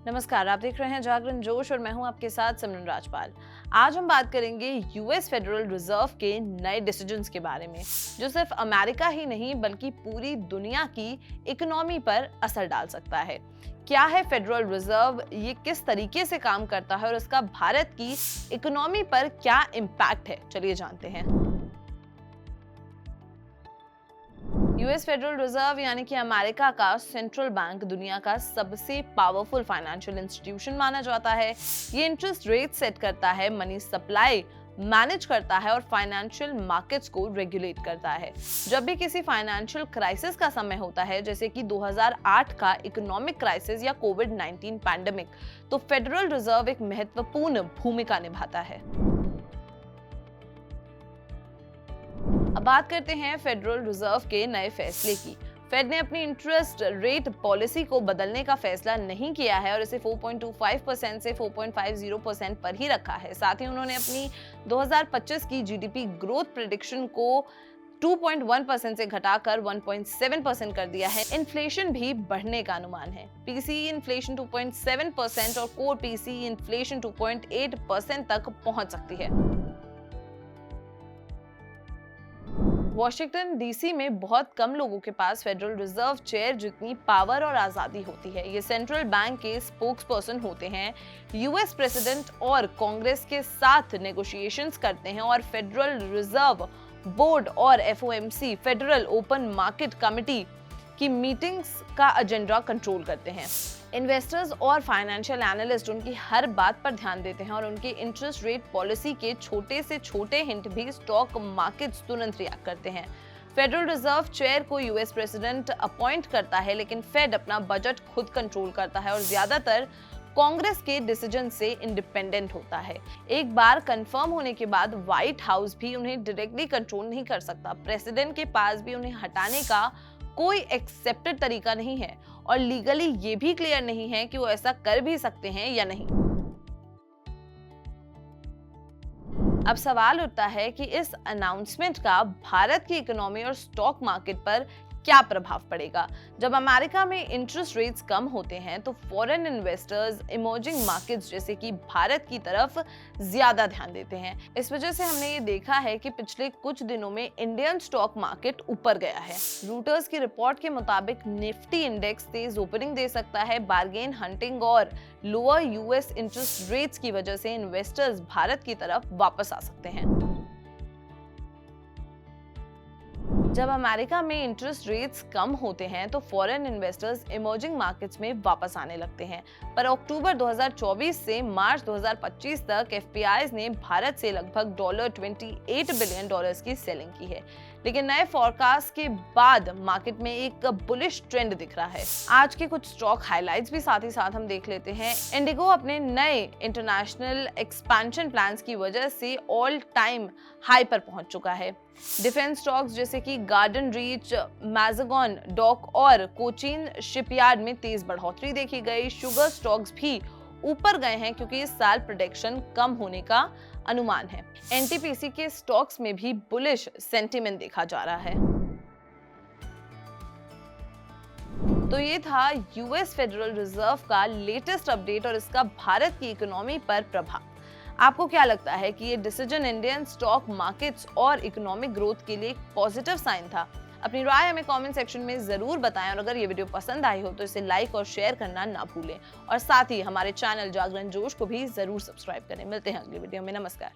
नमस्कार, आप देख रहे हैं जागरण जोश और मैं हूं आपके साथ सिमरन राजपाल। आज हम बात करेंगे यूएस फेडरल रिजर्व के नए डिसीजंस के बारे में, जो सिर्फ अमेरिका ही नहीं बल्कि पूरी दुनिया की इकोनॉमी पर असर डाल सकता है। क्या है फेडरल रिजर्व, ये किस तरीके से काम करता है और इसका भारत की इकोनॉमी पर क्या इम्पैक्ट है, चलिए जानते हैं। यूएस फेडरल रिजर्व यानी कि अमेरिका का सेंट्रल बैंक दुनिया का सबसे पावरफुल फाइनेंशियल इंस्टीट्यूशन माना जाता है। ये इंटरेस्ट रेट सेट करता है, मनी सप्लाई मैनेज करता है और फाइनेंशियल मार्केट्स को रेगुलेट करता है। जब भी किसी फाइनेंशियल क्राइसिस का समय होता है, जैसे कि 2008 का इकोनॉमिक क्राइसिस या कोविड-19 पैंडेमिक, तो फेडरल रिजर्व एक महत्वपूर्ण भूमिका निभाता है। अब बात करते हैं फेडरल रिजर्व के नए फैसले की। फेड ने अपनी इंटरेस्ट रेट पॉलिसी को बदलने का फैसला नहीं किया है और इसे 4.25% से 4.50% पर ही रखा है। साथ ही उन्होंने अपनी 2025 की जीडीपी ग्रोथ प्रेडिक्शन को 2.1% से घटाकर 1.7% कर दिया है। इन्फ्लेशन भी बढ़ने का अनुमान है। पीसीई इन्फ्लेशन 2.7% और कोर पीसीई इन्फ्लेशन 2.8% तक पहुंच सकती है। वॉशिंगटन डीसी में बहुत कम लोगों के पास फेडरल रिजर्व चेयर जितनी पावर और आजादी होती है। ये सेंट्रल बैंक के स्पोक्सपर्सन होते हैं, यूएस प्रेसिडेंट और कांग्रेस के साथ नेगोशिएशंस करते हैं और फेडरल रिजर्व बोर्ड और FOMC federal open market committee की मीटिंग्स का एजेंडा कंट्रोल करते हैं। इन्वेस्टर्स और फाइनेंशियल एनालिस्ट उनकी हर बात पर ध्यान देते हैं और उनके इंटरेस्ट रेट पॉलिसी के छोटे से छोटे हिंट भी स्टॉक मार्केट्स तुरंत रिएक्ट करते हैं। फेडरल रिजर्व चेयर को यूएस प्रेसिडेंट अपॉइंट करता है, लेकिन फेड अपना बजट खुद कंट्रोल करता है और ज्यादातर कांग्रेस के डिसीजन से इंडिपेंडेंट होता है। एक बार कंफर्म होने के बाद व्हाइट हाउस भी उन्हें डायरेक्टली कंट्रोल नहीं कर सकता। प्रेसिडेंट के पास भी उन्हें हटाने का कोई एक्सेप्टेड तरीका नहीं है और लीगली ये भी क्लियर नहीं है कि वो ऐसा कर भी सकते हैं या नहीं। अब सवाल उठता है कि इस अनाउंसमेंट का भारत की इकोनॉमी और स्टॉक मार्केट पर क्या प्रभाव पड़ेगा। जब अमेरिका में इंटरेस्ट रेट्स कम होते हैं तो फॉरेन इन्वेस्टर्स इमर्जिंग मार्केट्स जैसे कि भारत की तरफ ज्यादा ध्यान देते हैं। इस वजह से हमने ये देखा है कि पिछले कुछ दिनों में इंडियन स्टॉक मार्केट ऊपर गया है। रूटर्स की रिपोर्ट के मुताबिक निफ्टी इंडेक्स तेज ओपनिंग दे सकता है। बार्गेन हंटिंग और लोअर यूएस इंटरेस्ट रेट्स की वजह से इन्वेस्टर्स भारत की तरफ वापस आ सकते हैं। जब अमेरिका में इंटरेस्ट रेट्स कम होते हैं तो फॉरेन इन्वेस्टर्स इमर्जिंग मार्केट्स में वापस आने लगते हैं। पर अक्टूबर 2024 से मार्च 2025 तक एफपीआईज ने भारत से लगभग $28 बिलियन की सेलिंग की है, लेकिन नए फोरकास्ट के बाद मार्केट में एक बुलिश ट्रेंड दिख रहा है। आज के कुछ स्टॉक हाइलाइट्स भी साथ ही साथ हम देख लेते हैं। इंडिगो अपने नए इंटरनेशनल एक्सपेंशन प्लान्स की वजह से ऑल टाइम हाई पर पहुंच चुका है। डिफेंस स्टॉक्स जैसे कि गार्डन रीच, मैज़ागन डॉक और कोचीन शिपयार्ड में तेज बढ़ोतरी देखी गई। शुगर स्टॉक्स भी ऊपर गए हैं क्योंकि इस साल प्रोडक्शन कम होने का अनुमान है। एनटीपीसी के स्टॉक्स में भी बुलिश सेंटीमेंट देखा जा रहा है। तो ये था यूएस फेडरल रिजर्व का लेटेस्ट अपडेट और इसका भारत की इकोनॉमी पर प्रभाव। आपको क्या लगता है कि ये डिसीजन इंडियन स्टॉक मार्केट्स और इकोनॉमिक ग्रोथ के लिए एक पॉजिटिव साइन था? अपनी राय हमें कमेंट सेक्शन में जरूर बताएं और अगर ये वीडियो पसंद आई हो तो इसे लाइक और शेयर करना ना भूलें और साथ ही हमारे चैनल जागरण जोश को भी जरूर सब्सक्राइब करें। मिलते हैं अगली वीडियो में। नमस्कार।